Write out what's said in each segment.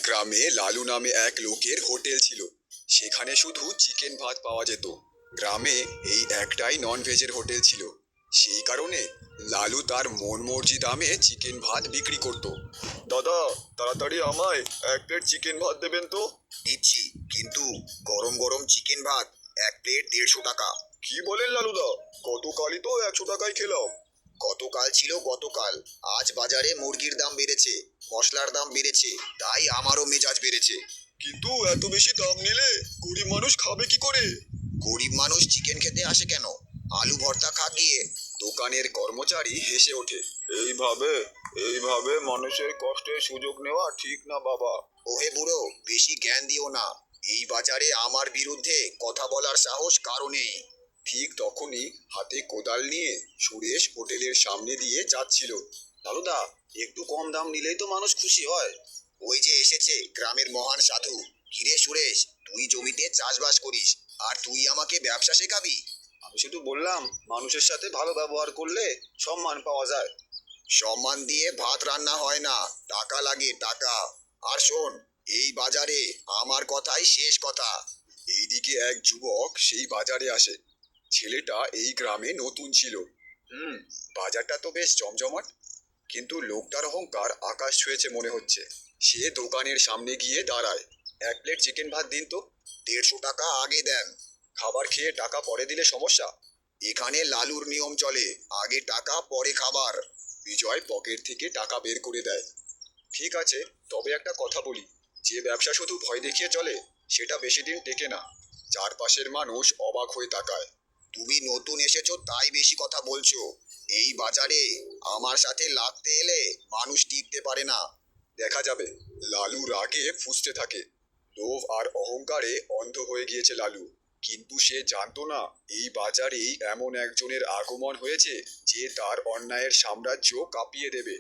গ্রামে লালু নামে এক লোকের হোটেল ছিল। সেখানে শুধু চিকেন ভাত পাওয়া যেত। গ্রামে এই একটাই নন ভেজের হোটেল ছিল। সেই কারণে লালু তার মন মর্জি দামে চিকেন ভাত বিক্রি করত। দাদা, তাড়াতাড়ি আমায় এক প্লেট চিকেন ভাত দেবেন তো। দিচ্ছি, কিন্তু গরম গরম চিকেন ভাত এক প্লেট 150 টাকা। কি বলেন লালুদা? গতকালই তো 100 টাকায় খেলাম। গতকাল ছিল গতকাল, আজ বাজারে মুরগির দাম বেড়েছে, মশলার দাম বেড়েছে, তাই আমারও মেজাজ বেড়েছে। কিন্তু এত বেশি দাম নিলে গরিব মানুষ খাবে কি করে? গরিব মানুষ চিকেন খেতে আসে কেন? আলু ভর্তা খা গিয়ে। দোকানের কর্মচারী হেসে ওঠে। এইভাবে এইভাবে মানুষের কষ্টের সুযোগ নেওয়া ঠিক না বাবা। ওহে বুড়ো, বেশি জ্ঞান দিও না। এই বাজারে আমার বিরুদ্ধে কথা বলার সাহস কারো নেই। ঠিক তখনই হাতে কোদাল নিয়ে সুরেশ হোটেলের সামনে দিয়ে যাচ্ছিল। লালুদা, একটু কম দাম নিলেই তো মানুষ খুশি হয়। ওই যে এসেছে গ্রামের মহান সাধু। কিরে সুরেশ, তুই জমিতে চাষবাস করিস আর তুই আমাকে ব্যবসা শেখাবি? আমি শুধু বললাম, মানুষের সাথে ভালো ব্যবহার করলে সম্মান পাওয়া যায়। সম্মান দিয়ে ভাত রান্না হয় না, টাকা লাগে, টাকা। আর শোন, এই বাজারে আমার কথাই শেষ কথা। এইদিকে এক যুবক সেই বাজারে আসে। ছেলেটা এই গ্রামে নতুন ছিল। বাজারটা তো বেশ জমজমাট, কিন্তু লোকটার অহংকার আকাশ ছুঁয়েছে মনে হচ্ছে। সে দোকানের সামনে গিয়ে দাঁড়ায়। এক প্লেট চিকেন ভাত দিন তো। 150 টাকা আগে দেন। খাবার খেয়ে টাকা পরে দিলে সমস্যা? এখানে লালুর নিয়ম চলে, আগে টাকা পরে খাবার। বিজয় পকেট থেকে টাকা বের করে দেয়। ঠিক আছে, তবে একটা কথা বলি, যে ব্যবসা শুধু ভয় দেখিয়ে চলে সেটা বেশি দিন টেকে না। চারপাশের মানুষ অবাক হয়ে তাকায়। তুমি নতুন এসেছো তাই বেশি কথা বলছো। এই বাজারে আমার সাথে লাগতে এলে মানুষ টিকতে পারে না। দেখা যাবে। লালু রাগে ফুঁসতে থাকে। লোভ আর অহংকারে অন্ধ হয়ে গিয়েছে লালু। কিন্তু সে জানতো না এই বাজারেই এমন একজনের আগমন হয়েছে যে তার অন্যায়ের সাম্রাজ্য কাঁপিয়ে দেবে।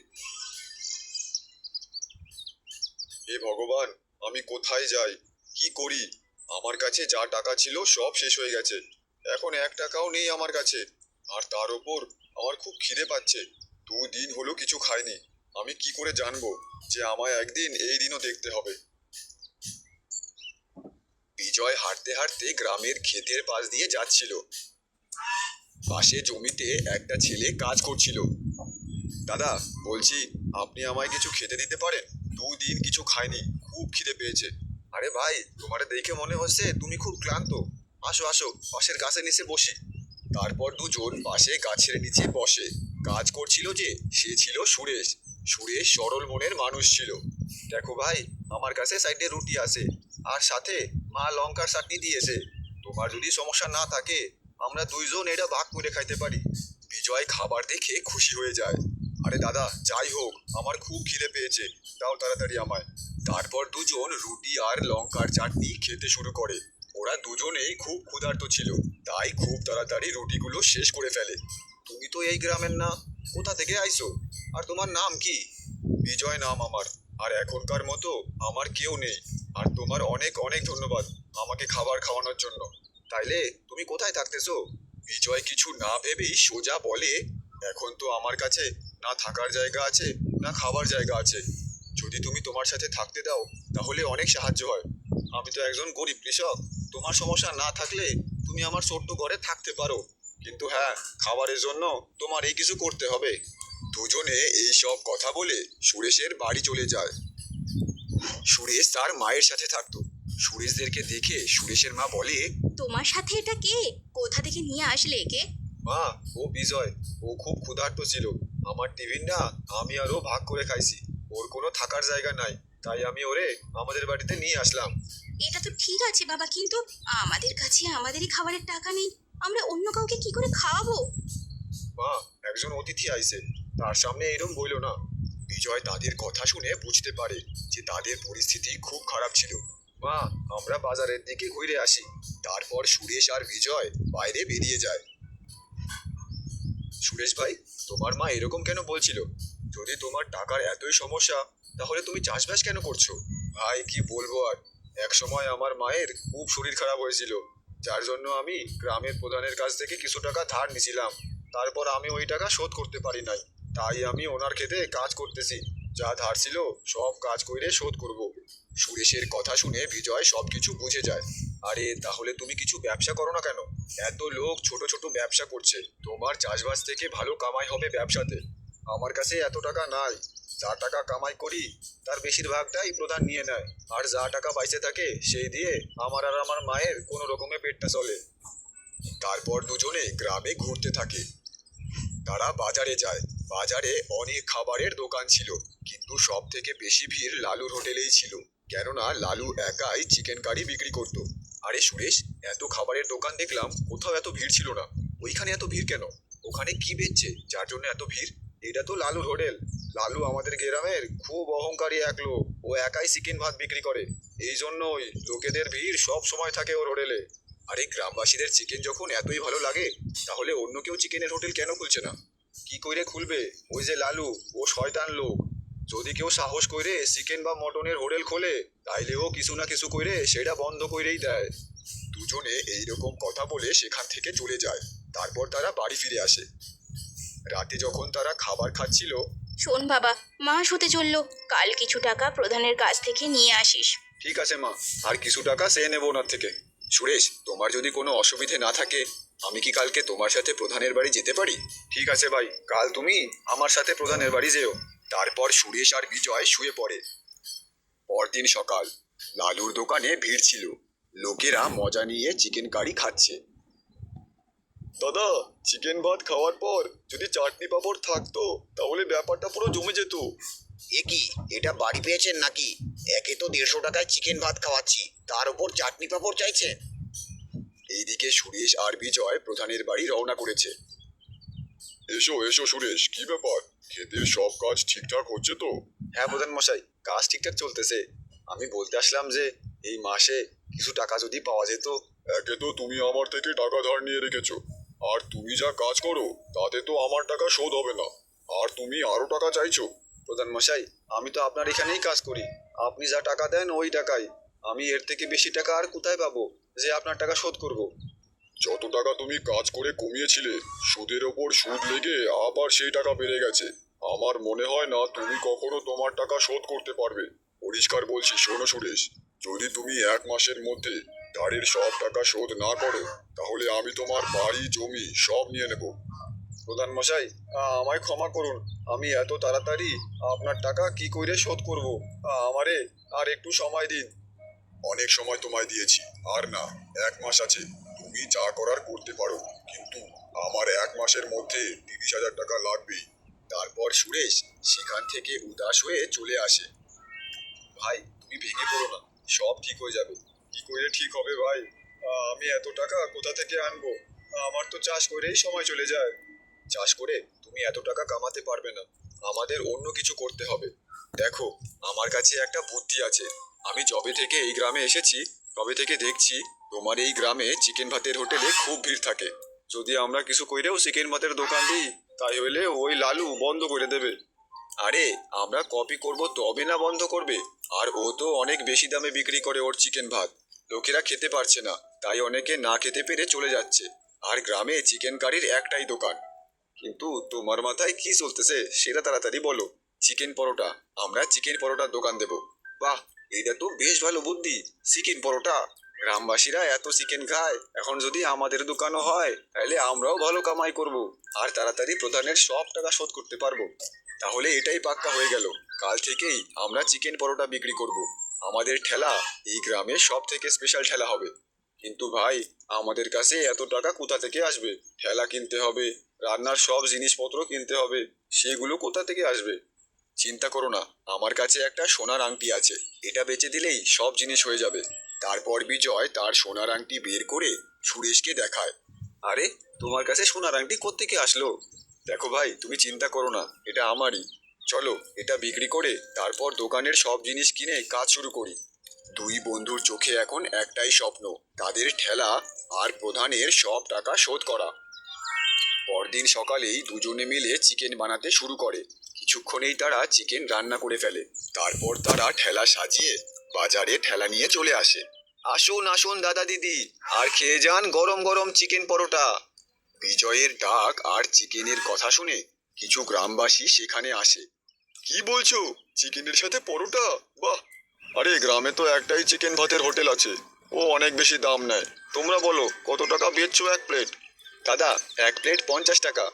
হে ভগবান, আমি কোথায় যাই, কি করি? আমার কাছে যা টাকা ছিল সব শেষ হয়ে গেছে। এখন 1 টাকাও নেই আমার কাছে। আর তার ওপর আমার খুব খিদে পাচ্ছে। 2 দিন হলো কিছু খাইনি। আমি কি করে জানবো যে আমায় একদিন এই দিনও দেখতে হবে? বিজয় হাঁটতে হাঁটতে গ্রামের ক্ষেতের পাশ দিয়ে যাচ্ছিল। পাশে জমিতে একটা ছেলে কাজ করছিল। দাদা, বলছি, আপনি আমায় কিছু খেতে দিতে পারেন? 2 দিন কিছু খাইনি, খুব খিদে পেয়েছে। আরে ভাই, তোমার দেখে মনে হচ্ছে তুমি খুব ক্লান্ত। আসো আসো, পাশের গাছের নিচে বসি। তারপর দুজন পাশে গাছের নিচে বসে। কাজ করছিল যে সে ছিল সুরেশ। সুরেশ সরল মনের মানুষ ছিল। দেখো ভাই, আমার কাছে সাইডে রুটি আছে, আর সাথে মা লঙ্কার চাটনি দিয়েছে। তোমার যদি সমস্যা না থাকে আমরা দুইজন এটা ভাগ করে খাইতে পারি। বিজয় খাবার দেখে খুশি হয়ে যায়। আরে দাদা, যাই হোক, আমার খুব খিদে পেয়েছে, দাও তাড়াতাড়ি আমায়। তারপর দুজন রুটি আর লঙ্কার চাটনি খেতে শুরু করে। ওরা দুজনেই খুব ক্ষুধার্ত ছিল, তাই খুব তাড়াতাড়ি রুটিগুলো শেষ করে ফেলে। তুমি তো এই গ্রামের না, কোথা থেকে আইছো? আর তোমার নাম কি? বিজয় নাম আমার। আর এখনকার মতো আমার কেউ নেই। আর তোমার অনেক অনেক ধন্যবাদ আমাকে খাবার খাওয়ানোর জন্য। তাইলে তুমি কোথায় থাকতেছো? বিজয় কিছু না ভেবেই সোজা বলে, এখন তো আমার কাছে না থাকার জায়গা আছে, না খাবার জায়গা আছে। যদি তুমি তোমার সাথে থাকতে দাও তাহলে অনেক সাহায্য হয়। আমি তো একজন গরিব কৃষক। তোমার সমস্যা না থাকলে তুমি আমার ছোট্ট ঘরে থাকতে পারো, কিন্তু হ্যাঁ, খাবারের জন্য তোমার এই কিছু করতে হবে। দুজনে এই সব কথা বলে সুরেশের বাড়ি চলে যায়। সুরেশ তার মায়ের সাথে থাকতো। সুরেশদেরকে দেখে সুরেশের মা বলে, তোমার সাথে এটা কে? কোথা থেকে নিয়ে আসলে একে? মা, ও বিজয়। ও খুব ক্ষুধার্ত ছিল। আমার টিফিনটা আমি আর ও ভাগ করে খাইছি। ওর কোনো থাকার জায়গা নাই, তাই আমি ওরে আমাদের বাড়িতে নিয়ে আসলাম। এটা তো ঠিক আছে বাবা, কিন্তু আমাদের কাছে আমাদেরই খাবারের টাকা নেই। আমরা অন্য কাউকে কি করে খাওয়াবো? মা, একজন অতিথি আইছে, তার সামনে এরম বইলো না। বিজয় তাদের কথা শুনে বুঝতে পারে যে তাদের পরিস্থিতি খুব খারাপ ছিল। মা, আমরা বাজারের দিকে ঘুরে আসি। তারপর সুরেশ আর বিজয় বাইরে বেরিয়ে যায়। সুরেশ ভাই, তোমার মা এরকম কেন বলছিল? যদি তোমার টাকার এতই সমস্যা, তাহলে তুমি চাষবাস কেন করছো? ভাই, কি বলবো আর, এক সময় আমার মায়ের খুব শরীর খারাপ হয়েছিল, যার জন্য আমি গ্রামের প্রধানের কাছ থেকে কিছু টাকা ধার নিয়েছিলাম। তারপর আমি ওই টাকা শোধ করতে পারি নাই, তাই আমি ওনার খেতে কাজ করতেছি। যা ধার ছিল সব কাজ করে শোধ করব। সুরেশের কথা শুনে বিজয় সবকিছু বুঝে যায়। আরে তাহলে তুমি কিছু ব্যবসা করো না কেন? এত লোক ছোট ছোট ব্যবসা করছে, তোমার চাষবাস থেকে ভালো কামাই হবে ব্যবসাতে। আমার কাছে এত টাকা নাই, যা টাকা কামাই করি তার বেশিরভাগটাই প্রধান নিয়ে নেয়, আর যা টাকা বাইসে থাকে সেই দিয়ে আমার আর আমার মায়ের কোনো রকমে পেটটা চলে। তারপর দুজনে গ্রামে ঘুরতে থাকে। তারা বাজারে যায়। বাজারে অনেক খাবারের দোকান ছিল, কিন্তু সব থেকে বেশি ভিড় লালুর হোটেলেই ছিল, কেননা লালু একাই চিকেন কারি বিক্রি করত। আরে সুরেশ, এত খাবারের দোকান দেখলাম, কোথাও এত ভিড় ছিল না, ওইখানে এত ভিড় কেন? ওখানে কি বেচছে যার জন্য এত ভিড়? এটা তো লালুর হোটেল। লালু আমাদের গ্রামের খুব অহংকারী এক লোক, ও একাই চিকেন ভাত বিক্রি করে, এই জন্যই লোকেদের ভিড় সব সময় থাকে ওর হোটেলে। আরে গ্রামবাসীদের চিকেন যখন এতই ভালো লাগে, তাহলে অন্য কেউ চিকেনের হোটেল কেন খুলছে না? কি কইরে খুলবে? ওই যে লালু, ও শয়তান লোক। যদি কেউ সাহস কইরে চিকেন বা মটনের হোটেল খোলে, তাইলে ও কিছু না কিছু কইরে সেটা বন্ধ কইরেই দেয়। দুজনে এইরকম কথা বলে সেখান থেকে চলে যায়। তারপর তারা বাড়ি ফিরে আসে। রাতে যখন তারা খাবার খাচ্ছিল, শোন বাবা, মাস হতে চললো, কাল কিছু টাকা প্রধানের কাছ থেকে নিয়ে আসিস। ঠিক আছে মা, আর কিছু টাকা সে নেবো ওনার থেকে। সুরেশ, তোমার যদি কোনো অসুবিধে না থাকে, আমি কি কালকে তোমার সাথে প্রধানের বাড়ি যেতে পারি? ঠিক আছে ভাই, কাল তুমি আমার সাথে প্রধানের বাড়ি যেও। তারপর সুরেশ আর বিজয় শুয়ে পড়ে। পরদিন সকাল, লালুর দোকানে ভিড় ছিল, লোকেরা মজা নিয়ে চিকেন কারি খাচ্ছে। দাদা, চিকেন ভাত খাওয়ার পর যদি চাটনি পাঁপড় থাকতো, তাহলে ব্যাপারটা পুরো জমে যেত। এ কি, এটা বাড়ি পেয়েছেন নাকি? একে তো 150 টাকায় চিকেন ভাত খাওয়াচ্ছি, তার উপর চাটনি পাঁপড় চাইছেন? এইদিকে সুরেশ আর বিজয় প্রধানের বাড়ি রওনা করেছে। এসো এসো সুরেশ, কি ব্যাপার? ক্ষেতের সব কাজ ঠিকঠাক হচ্ছে তো? হ্যাঁ প্রধান মশাই, কাজ ঠিকঠাক চলতেছে। আমি বলতে আসলাম যে এই মাসে কিছু টাকা যদি পাওয়া যেত। একে তো তুমি আমার থেকে টাকা ধার নিয়ে রেখেছো, আর তুমি যা কাজ করো তাতে তো আমার টাকা শোধ হবে না, আর তুমি আরো টাকা চাইছো। প্রধান মশাই, আমি তো আপনার এখানেই কাজ করি, আপনি যা টাকা দেন ওই টাকাই। আমি এর থেকে বেশি টাকা আর কোথায় পাবো যে আপনার টাকা শোধ করব? যত টাকা তুমি কাজ করে কমিয়েছিলে, সুদের ওপর সুদ লেগে আবার সেই টাকা বেড়ে গেছে। আমার মনে হয় না তুমি কখনো তোমার টাকা শোধ করতে পারবে। পরিষ্কার বলছি, শোনো সুরেশ, যদি তুমি 1 মাসের মধ্যে ধারের সব টাকা শোধ না করো, তাহলে আমি তোমার বাড়ি জমি সব নিয়ে নেব। প্রধান মশাই, আমায় ক্ষমা করুন, আমি এত তাড়াতাড়ি আপনার টাকা কি করে শোধ করব? আমারে আর একটু সময় দিন। অনেক সময় তোমায় দিয়েছি, আর না, 1 মাস আছে, তুমি যা করার করতে পারো, কিন্তু আমার 1 মাসের মধ্যে 30,000 টাকা লাগবেই। তারপর সুরেশ সেখান থেকে উদাস হয়ে চলে আসে। ভাই, তুমি ভেঙে পড়ো না, সব ঠিক হয়ে যাবে। কি করে ঠিক হবে ভাই? আমি এত টাকা কোথা থেকে আনবো? আমার তো চাষ করেই সময় চলে যায়। চাষ করে তুমি এত টাকা কামাতে পারবে না, আমাদের অন্য কিছু করতে হবে। দেখো, আমার কাছে একটা বুদ্ধি আছে। আমি যবে থেকে এই গ্রামে এসেছি, তবে থেকে দেখছি তোমার এই গ্রামে চিকেন ভাতের হোটেলে খুব ভিড় থাকে। যদি আমরা কিছু কইরেও চিকেন ভাতের দোকান দিই, তাই হইলে ওই লালু বন্ধ করে দেবে। আরে আমরা কপি করব তবে না বন্ধ করবে? আর ও তো অনেক বেশি দামে বিক্রি করে ওর চিকেন ভাত, লোকেরা খেতে পারছে না, তাই অনেকে না খেতে পেরে চলে যাচ্ছে। আর গ্রামে চিকেন কারির একটাই দোকান। কিন্তু তোমার মাথায় কি চলতেছে সেটা তাড়াতাড়ি বলো। চিকেন পরোটা, আমরা চিকেন পরোটার দোকান দেব। বাহ, এটা তো বেশ ভালো বুদ্ধি, চিকেন পরোটা। গ্রামবাসীরা এত চিকেন খায়, এখন যদি আমাদের দোকানও হয়, তাহলে আমরাও ভালো কামাই করব, আর তাড়াতাড়ি প্রধানের সব টাকা শোধ করতে পারবো। তাহলে এটাই পাক্কা হয়ে গেল, কাল থেকেই আমরা চিকেন পরোটা বিক্রি করব। আমাদের ঠেলা এই গ্রামে সব থেকে স্পেশাল ঠেলা হবে। কিন্তু ভাই, আমাদের কাছে এত টাকা কোথা থেকে আসবে? ঠেলা কিনতে হবে, রান্নার সব জিনিসপত্র কিনতে হবে, সেগুলো কোথা থেকে আসবে? চিন্তা করো না, আমার কাছে একটা সোনার আংটি আছে, এটা বেচে দিলেই সব জিনিস হয়ে যাবে। তারপর বিজয় তার সোনার আংটি বের করে সুরেশকে দেখায়। আরে, তোমার কাছে সোনার আংটি কোত্থেকে আসলো? দেখো ভাই, তুমি চিন্তা করো না, এটা আমারই। চলো এটা বিক্রি করে তারপর দোকানের সব জিনিস কিনে কাজ শুরু করি। দুই বন্ধুর চোখে এখন একটাই স্বপ্ন, তাদের ঠেলা আর প্রধানের সব টাকা শোধ করা। পরদিন সকালেই দুজনে মিলে চিকেন বানাতে শুরু করে। কিছুক্ষণেই তারা চিকেন রান্না করে ফেলে। তারপর তারা ঠেলা সাজিয়ে বাজারে ঠেলা নিয়ে চলে আসে। আসুন আসুন দাদা দিদি, আর খেয়ে যান গরম গরম চিকেন পরোটা। বিজয়ের ডাক আর চিকেনের কথা শুনে কিছু গ্রামবাসী সেখানে আসে। কি বলছো, চিকেনের সাথে পরোটা? বাহ, আরে গ্রামে তো একটাই চিকেন ভাতের হোটেল আছে, ও অনেক বেশি দাম নেয়। তোমরা বলো কত টাকা বেচছো এক প্লেট? দাদা, এক প্লেট 50 টাকা।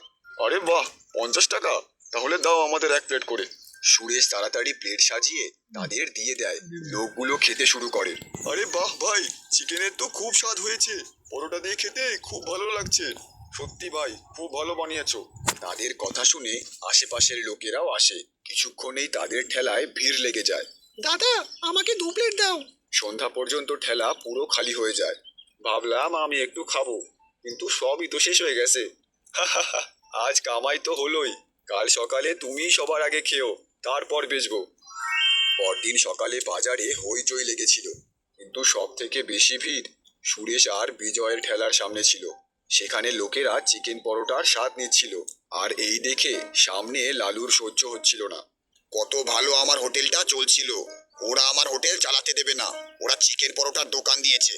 আরে বাহ, 50 টাকা! তাহলে দাও আমাদের এক প্লেট করে। সুরেশ তাড়াতাড়ি প্লেট সাজিয়ে তাদের দিয়ে দেয়। লোকগুলো খেতে শুরু করে। আরে বাহ ভাই, চিকেনের তো খুব স্বাদ হয়েছে। পরোটা দিয়ে খেতে খুব ভালো লাগছে। সত্যি ভাই, খুব ভালো বানিয়েছো। তাদের কথা শুনে আশেপাশের লোকেরাও আসে। কিছুক্ষণেই তাদের ঠেলায় ভিড় লেগে যায়। দাদা, আমাকে 2 প্লেট দাও। সন্ধ্যা পর্যন্ত ঠেলা পুরো খালি হয়ে যায়। ভাবলাম আমি একটু খাবো, কিন্তু সবই তো শেষ হয়ে গেছে। আজ কামাই তো হলোই। কাল সকালে তুমি সবার আগে খেও, তারপর বেচবো। পরদিন সকালে বাজারে হইচই লেগেছিল, কিন্তু সব থেকে বেশি ভিড় সুরেশ আর বিজয়ের ঠেলার সামনে ছিল। সেখানে লোকেরা চিকেন পরোটার স্বাদ নিচ্ছিল, আর এই দেখে সামনে লালুর সহ্য হচ্ছিল না। কত ভালো আমার হোটেলটা চলছিল, ওরা আমার হোটেল চালাতে দেবে না। ওরা চিকেন পরোটার দোকান দিয়েছে।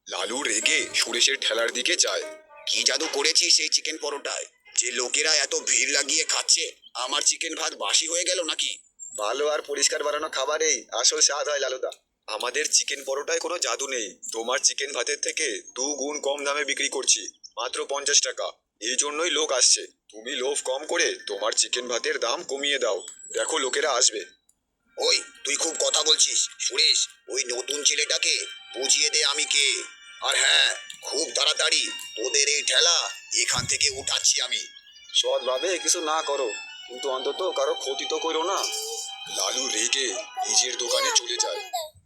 লালু রেগে সুরেশের ঠেলার দিকে যায়। কি জাদু করেছিস সেই চিকেন পরোটায় যে লোকেরা এত ভিড় লাগিয়ে খাচ্ছে? আমার চিকেন ভাত বাসি হয়ে গেল নাকি? ভালো আর পরিষ্কার বানানো খাবারেই আসল স্বাদ হয় লালুদা। আমাদের চিকেন পরোটায় কোনো জাদু নেই। তোমার চিকেন ভাতের থেকে 2 গুণ কম দামে বিক্রি করছি, মাত্র 50 টাকা। এই জন্যই লোক আসছে। তুমি লোভ কম করে তোমার চিকেন ভাতের দাম কমিয়ে দাও, দেখো লোকেরা আসবে। ওই, তুই খুব কথা বলছিস সুরেশ। ওই নতুন ছেলেটাকে বুঝিয়ে দে আমি কে। আর হ্যাঁ, খুব তাড়াতাড়ি তোদের এই ঠেলা এখান থেকে উঠাচ্ছি আমি। সৎভাবে কিছু না করো, কিন্তু অন্তত কারো ক্ষতি তো করো না। লালু রেগে নিজের দোকানে চলে যায়।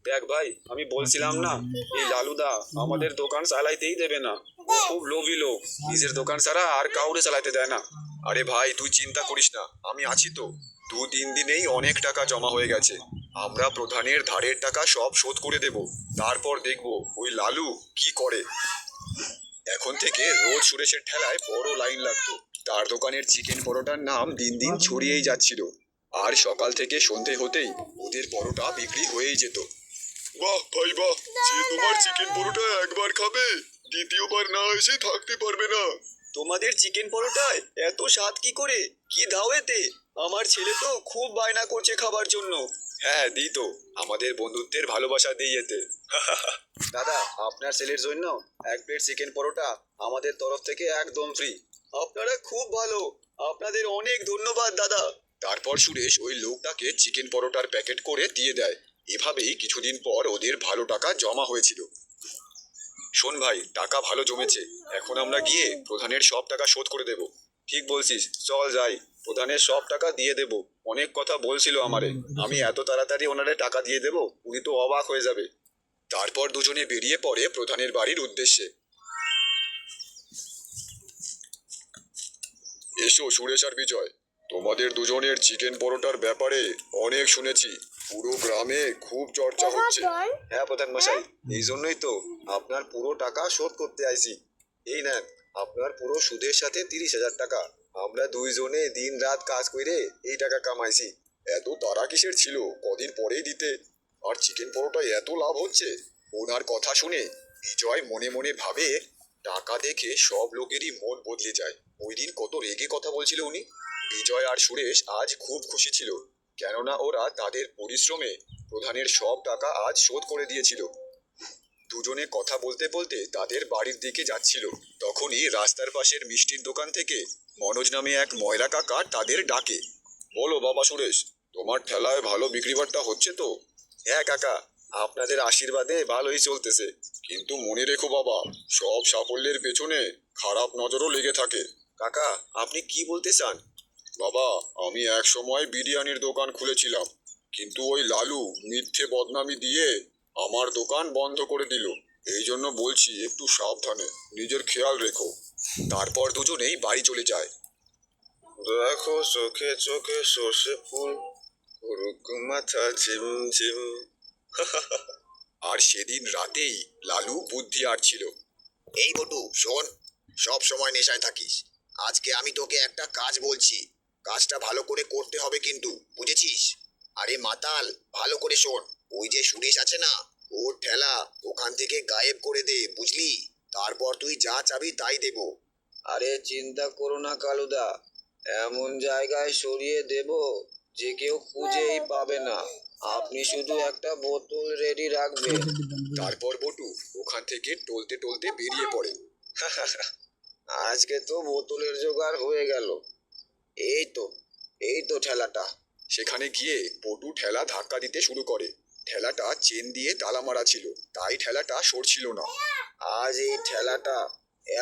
দেখ ভাই, আমি বলছিলাম না, এই লালুদা আমাদের দোকান চালাইতেই দেবে না। ও খুব লোভী লোক, নিজের দোকান ছাড়া আর কাউরে চালাতে দেয় না। আরে ভাই, তুই চিন্তা করিস না, আমি আছি তো। 2-3 দিনেই অনেক টাকা জমা হয়ে গেছে। আমরা প্রধানের ধারের টাকা সব শোধ করে দেব। তারপর দেখবো ওই লালু কি করে। এখন থেকে রোজ সুরেশের ঠেলায় বড় লাইন লাগতো। তার দোকানের চিকেন পরোটার নাম দিন দিন ছড়িয়েই যাচ্ছিল। আর সকাল থেকে সন্ধে হতেই ওদের পরোটা বিক্রি হয়েই যেত। বাহ ভাই বাহ, যে তোমার চিকেন পরোটা একবার খাবে, দ্বিতীয়বার না এসে থাকতে পারবে না। তোমাদের চিকেন পরোটায় এত স্বাদ কি করে? কি দাও এতে? আমার ছেলে তো খুব বায়না করছে খাবার জন্য। হ্যাঁ, দিই তো, আমাদের বন্ধুত্বের ভালোবাসা দিই এতে। দাদা, আপনার ছেলের জন্য এক প্লেট চিকেন পরোটা আমাদের তরফ থেকে একদম ফ্রি। আপনারা খুব ভালো, আপনাদের অনেক ধন্যবাদ দাদা। তারপর সুরেশ ওই লোকটাকে চিকেন পরোটার প্যাকেট করে দিয়ে দেয়। এভাবেই কিছুদিন পর ওদের ভালো টাকা জমা হয়েছিল। শোন ভাই, টাকা ভালো জমেছে। এখন আমরা গিয়ে প্রধানের সব টাকা শোধ করে দেব। ঠিক বলছিস, চল যাই, প্রধানের সব টাকা দিয়ে দেব। অনেক কথা বলছিল আমারে, আমি এত তাড়াতাড়ি ওনারে টাকা দিয়ে দেব, উনি তো অবাক হয়ে যাবে। তারপর দুজনে বেরিয়ে পড়ে প্রধানের বাড়ির উদ্দেশ্যে। এসো সুরেশ আর বিজয়, তোমাদের দুজনের চিকেন পরোটার ব্যাপারে অনেক শুনেছি। পুরো গ্রামে খুব চর্চা হচ্ছে। হ্যাঁ প্রধান মশাই, এই জন্যই তো আপনার পুরো টাকা শোধ করতে আইছি। এই নেন আপনার পুরো সুদের সাথে 30,000 টাকা। আমরা দুইজনে দিন রাত কাজ করে এই টাকা কামাইছি। এত তাড়া কিসের ছিল কদিন পরেই দিতে? আর চিকেন পরোটায় এত লাভ হচ্ছে। ওনার কথা শুনে বিজয় মনে মনে ভাবে, টাকা দেখে সব লোকেরই মন বদলে যায়। ওই দিন কত রেগে কথা বলছিল উনি। বিজয় আর সুরেশ আজ খুব খুশি ছিল, কেননা ওরা তাদের পরিশ্রমে প্রধানের সব টাকা আজ শোধ করে দিয়েছিল। দুজনে কথা বলতে বলতে তাদের বাড়ির দিকে যাচ্ছিল। তখনই রাস্তার পাশের মিষ্টির দোকান থেকে মনোজ নামে এক ময়রা কাকা তাদের ডাকে। বলো বাবা সুরেশ, তোমার ঠেলায় ভালো বিক্রি বাট্টা হচ্ছে তো? হ্যাঁ কাকা, আপনাদের আশীর্বাদে ভালোই চলতেছে। কিন্তু মনে রেখো বাবা, সব সাফল্যের পেছনে খারাপ নজরও লেগে থাকে। কাকা, আপনি কি বলতে চান? বাবা, আমি এক সময় বিরিয়ানির দোকান খুলেছিলাম, কিন্তু ওই লালু মিথ্যে বদনামি দিয়ে আমার দোকান বন্ধ করে দিল। এই জন্য বলছি একটু সাবধানে, নিজের খেয়াল রেখো। তারপর দুজনেই বাড়ি চলে যায়। দেখো চোখে চোখে সর্ষে ফুল, করুক মাথা ঝিমঝিম। আর সেদিন রাতেই লালু বুদ্ধি আটছিল। এই বটু, শোন, সব সময় নেশায় থাকিস। আজকে আমি তোকে একটা কাজ বলছি, কাজটা ভালো করে করতে হবে কিন্তু, বুঝেছিস? আরে মাতাল, ভালো করে শোন। ওই যে সুরেশ আছে না, ওর ঠেলা ওখান থেকে গায়েব করে দে, বুঝলি? তারপর তুই যা চাবি তাই দেব। আরে চিন্তা করো না কালুদা, এমন জায়গায় সরিয়ে দেব যে কেউ খুঁজেই পাবে না। আপনি শুধু একটা বোতল রেডি রাখবেন। তারপর বটু ওখান থেকে টলতে টলতে বেরিয়ে পড়ে। আজকে তো বোতলের জোগাড় হয়ে গেল। এই তো এই তো ঠেলাটা। সেখানে গিয়ে পটু ঠেলা ধাক্কা দিতে শুরু করে। ঠেলাটা চেন দিয়ে তালা মারা ছিল, তাই ঠেলাটা সরছিল না। আজ এই ঠেলাটা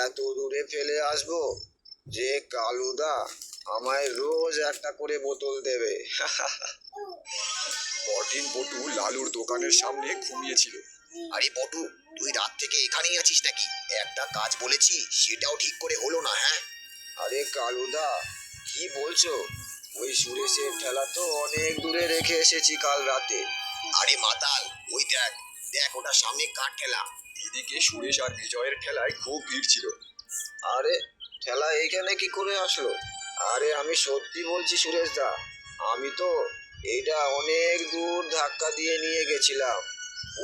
এত দূরে ফেলে আসবো যে কালুদা আমায় রোজ একটা করে বোতল দেবে। পরদিন বটু লালুর দোকানের সামনে ঘুমিয়েছিল। আরে বটু, তুই রাত থেকে এখানেই আছিস নাকি? একটা কাজ বলেছি সেটাও ঠিক করে হলো না, হ্যাঁ? আরে কালুদা, কি বলছো? ওই সুরেশের ঠেলা তো অনেক দূরে রেখে এসেছি কাল রাতে। আরে মাতাল, ওই দেখ দেখ, ওটা সামনে কার ঠেলা? এদিকে সুরেশ আর বিজয়ের ঠেলায় খুব ভিড় ছিল। আরে ঠেলা এইখানে কি করে আসলো? আরে আমি সত্যি বলছি সুরেশ দা, আমি তো এইটা অনেক দূর ধাক্কা দিয়ে নিয়ে গেছিলাম।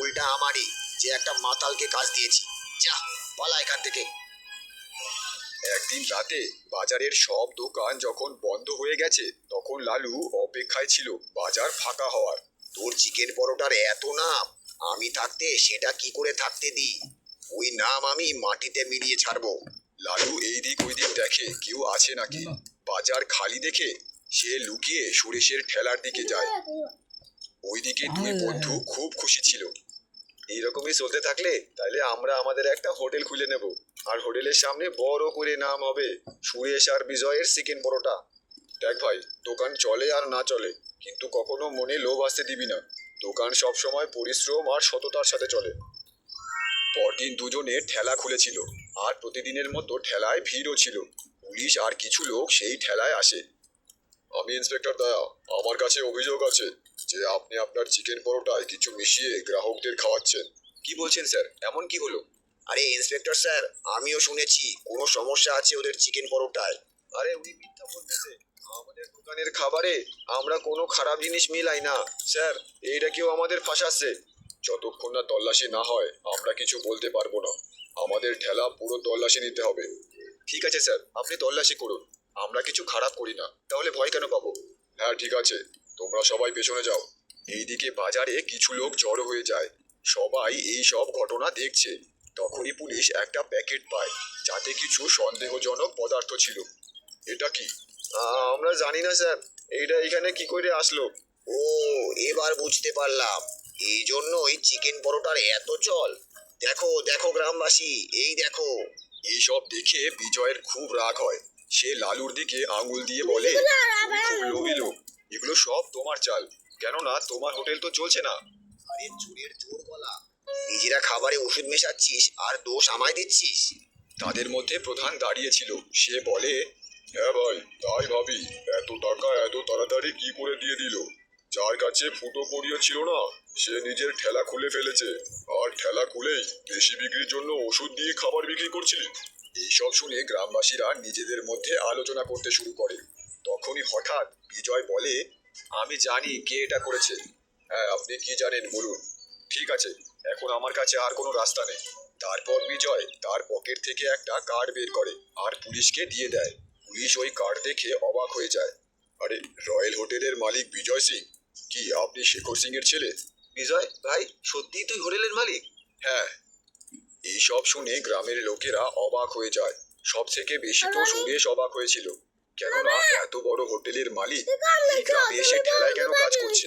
উল্টা আমারই, যে একটা মাতালকে কাজ দিয়েছি। যা পালা এখান থেকে। একদিন রাতে বাজারের সব দোকান যখন বন্ধ হয়ে গেছে, তখন লালু অপেক্ষায় ছিল বাজার ফাঁকা হওয়ার। তোর চিকেন পরোটার এত নাম, আমি থাকতে সেটা কি করে থাকতে দিই? ওই নাম আমি মাটিতে মিলিয়ে ছাড়বো। লালু এই দিক ওই দিক দেখে কেউ আছে নাকি। বাজার খালি দেখে সে লুকিয়ে সুরেশের ঠেলার দিকে যায়। ওইদিকে দুই বন্ধু খুব খুশি ছিল। এইরকমই চলতে থাকলে তাহলে আমরা আমাদের একটা হোটেল খুলে নেব, আর হোটেলের সামনে বড় করে নাম হবে সুরেশ আর বিজয়ের চিকেন পরোটা। দেখ ভাই, দোকান চলে আর না চলে, কিন্তু কখনো মনে লোভ আসতে দিবি না। দোকান সব সময় পরিশ্রম আর সততার সাথে চলে। পরদিন দুজনে ঠেলা খুলেছিল, আর প্রতিদিনের মতো ঠেলায় ভিড়ও ছিল। পুলিশ আর কিছু লোক সেই ঠেলায় আসে। আমি ইন্সপেক্টর দয়া, আমার কাছে অভিযোগ আছে যে আপনি আপনার চিকেন পরোটায় কিছু মিশিয়ে গ্রাহকদের খাওয়াচ্ছেন। কি বলছেন স্যার, এমন কি হলো? আরে ইন্সপেক্টর স্যার, আমিও শুনেছি কোনো সমস্যা আছে ওদের চিকেন পরোটায়। আরে উনি মিথ্যা বলতেছে। আমাদের দোকানের খাবারে আমরা কোনো খারাপ জিনিস মিলাই না স্যার, এইটা কেউ আমাদের ফাঁসাচ্ছে। যতক্ষণ না তল্লাশি না হয় আমরা কিছু বলতে পারবো না। আমাদের ঠেলা পুরো তল্লাশি নিতে হবে। ঠিক আছে স্যার, আপনি তল্লাশি করুন, আমরা কিছু খারাপ করি না, তাহলে ভয় কেন পাবো? হ্যাঁ ঠিক আছে, তোমরা সবাই পেছনে যাও। এইদিকে বাজারে কিছু লোক জড়ো হয়ে যায়। সবাই এই সব ঘটনা দেখছে। তখনই পুলিশ একটা প্যাকেট পায়, যাতে কিছু সন্দেহজনক পদার্থ ছিল। এটা কি? আমরা জানি না স্যার, এইটা এখানে কি করে আসলো? ও, এবার বুঝতে পারলাম, এই জন্যই চিকেন পরোটার এত চল। দেখো দেখো গ্রামবাসী, এই দেখো। এইসব দেখে বিজয়ের খুব রাগ হয়। সে লালুর দিকে আঙুল দিয়ে বলে, "তুমি খুব লোভী লোক, এগুলো সব তোমার চাল, কেননা তোমার হোটেল তো চলছে না।" আরে চোরের চোর গলা, নিজেরা খাবারে ওষুধ মেশাচ্ছিস আর দোষ আমায় দিচ্ছিস। তাদের মধ্যে প্রধান দাঁড়িয়েছিল। সে বলে, হ্যাঁ ভাই, তাই ভাবি, এত টাকা এত তাড়াতাড়ি কি করে দিয়ে দিল? যার কাছে ফুটো কড়িও ছিল না, সে নিজের ঠেলা খুলে ফেলেছে, আর ঠেলা খুলেই বেশি বিক্রির জন্য ওষুধ দিয়ে খাবার বিক্রি করছিলি। এইসব শুনে গ্রামবাসীরা নিজেদের মধ্যে আলোচনা করতে শুরু করে। তখনই হঠাৎ বিজয় বলে, আমি জানি কে এটা করেছে। হ্যাঁ, আপনি কি জানেন বলুন। ঠিক আছে, এখন আমার কাছে আর কোনো রাস্তা নেই। তারপর বিজয় তার পকেট থেকে একটা কার্ড বের করে আর পুলিশকে দিয়ে দেয়। পুলিশ ওই কার্ড দেখে অবাক হয়ে যায়। আরে, রয়্যাল হোটেলের মালিক বিজয় সিং? কি আপনি শেখর সিং এর ছেলে? বিজয় ভাই, সত্যিই তুই হোটেলের মালিক? হ্যাঁ। এইসব শুনে গ্রামের লোকেরা অবাক হয়ে যায়। সব থেকে বেশি তো সুরেশ অবাক হয়েছিল, কেননা এত বড় হোটেলের মালিক এই গ্রামে এসে ঠেলায় কেন কাজ করছে?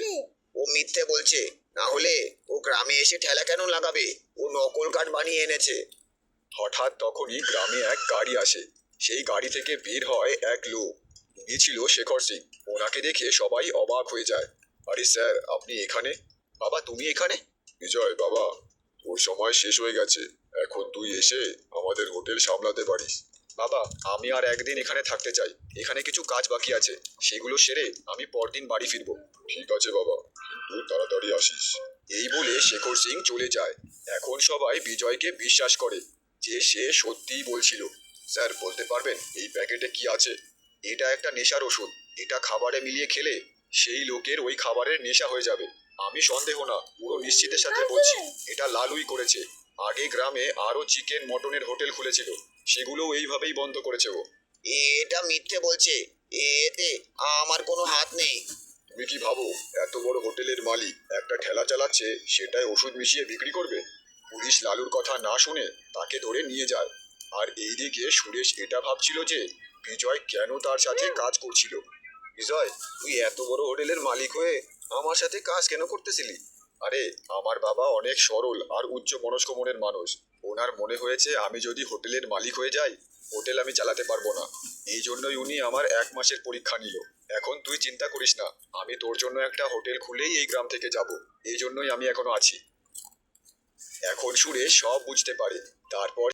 ও মিথ্যে বলছে, না হলে ও গ্রামে এসে ঠেলা কেন লাগাবে? ও নকল কার্ড বানিয়ে এনেছে। হঠাৎ তখনই গ্রামে এক গাড়ি আসে। সেই গাড়ি থেকে বের হয় এক লোক। উনি ছিল শেখর সিং। ওনাকে দেখে সবাই অবাক হয়ে যায়। আরে স্যার, আপনি এখানে? বাবা, তুমি এখানে? বিজয় বাবা, তোর সময় শেষ হয়ে গেছে, এখন তুই এসে আমাদের হোটেল সামলাতে পারিস। বাবা, আমি আর একদিন এখানে থাকতে চাই। এখানে কিছু কাজ বাকি আছে, সেগুলো সেরে আমি পরদিন বাড়ি ফিরবো। ঠিক আছে বাবা, কিন্তু তাড়াতাড়ি আসিস। এই বলে শেখর সিং চলে যায়। এখন সবাই বিজয়কে বিশ্বাস করে যে সে সত্যিই বলছিল। স্যার, বলতে পারবেন এই প্যাকেটে কি আছে? এটা একটা নেশার ওষুধ। এটা খাবারে মিলিয়ে খেলে সেই লোকের ওই খাবারের নেশা হয়ে যাবে। আমি সন্দেহ না, পুরো নিশ্চিতের সাথে বলছি, এটা লালুই করেছে। আগে গ্রামে আরো চিকেন মটনের হোটেল খুলেছিল, সেগুলোও এইভাবেই বন্ধ করেছে ও। এটা মিথ্যে বলছে, এতে আমার কোনো হাত নেই। তুমি কি ভাবো এত বড় হোটেলের মালিক একটা ঠেলা চালাচ্ছে সেটাই ওষুধ মিশিয়ে বিক্রি করবে? পুলিশ লালুর কথা না শুনে তাকে ধরে নিয়ে যায়। আর এইদিকে সুরেশ এটা ভাবছিল যে বিজয় কেন তার সাথে কাজ করছিল। বিজয়, তুই এত বড় হোটেলের মালিক হয়ে আমার সাথে কাজ কেন করতেছিলি? আরে, আমার বাবা অনেক সরল আর উচ্চ মনস্ক মনের মানুষ। ওনার মনে হয়েছে আমি যদি হোটেলের মালিক হয়ে যাই, হোটেল আমি চালাতে পারবো না। এই জন্যই উনি আমার 1 মাসের পরীক্ষা নিল। এখন তুই চিন্তা করিস না, আমি তোর জন্য একটা হোটেল খুলেই এই গ্রাম থেকে যাব। এই জন্যই আমি এখনো আছি। এখন সুরেশ সব বুঝতে পারে। তারপর